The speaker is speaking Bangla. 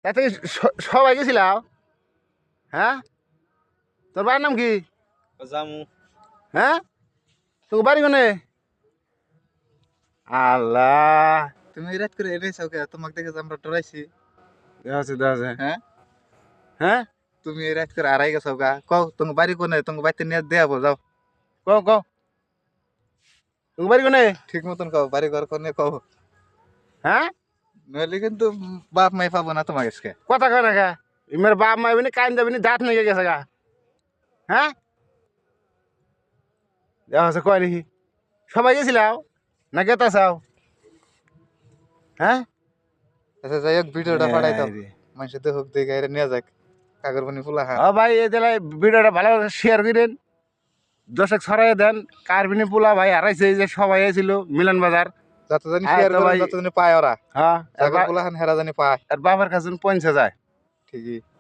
এত সবাই গেছিলাম। হ্যাঁ, তোর বাড়ির নাম কি? জামু হ্যাঁ, তোর বাড়ি কোনে? আল্লাহ, তুমি রাত করে এনেছো কে? তোমাকে দেখে যে আমরা ডরাইছি। দেখা আছে। হ্যাঁ, হ্যাঁ, তুমি এই রাত করে আড়াই গেছো গা। কও তোমার বাড়ি কোনে? তোমার বাড়িতে নিয়ে দেয়াবো যাও। কও তোর বাড়ি কোনে? ঠিক মতন কও বাড়ি ঘর কোনে কও। হ্যাঁ, নইলে কিন্তু বাপ মাই পাবো না তোমাকে আজকে। কথা কয় না গা। ইমের বাপ মা এমনি কান যাবি দাঁত নিয়ে গেছে গা। হ্যাঁ, দেখা আছে কয় নাকি সবাই গেছিলাম না গেতা চাও? হ্যাঁ, আচ্ছা যাই হোক ভিডিওটা পাঠাই দাও। মানুষের দেখুক দেখে এটা নিয়ে যাক। কাগর পানি ফুলা হা। ও ভাই এই তাহলে ভিডিওটা ভালো শেয়ার করেন, দর্শক ছড়াই দেন। কারবিনি পোলা ভাই হারাইছে, এই যে সবাই ছিল মিলন বাজার। যত জানি হ্যাঁ, শেয়ার তো করে ভাই। তত জানি পায় ওরা। হ্যাঁ, কাগর ফুলা হান হেরা জানি পায়। আর বাবার কাছে পৌঁছে যায়। ঠিকই।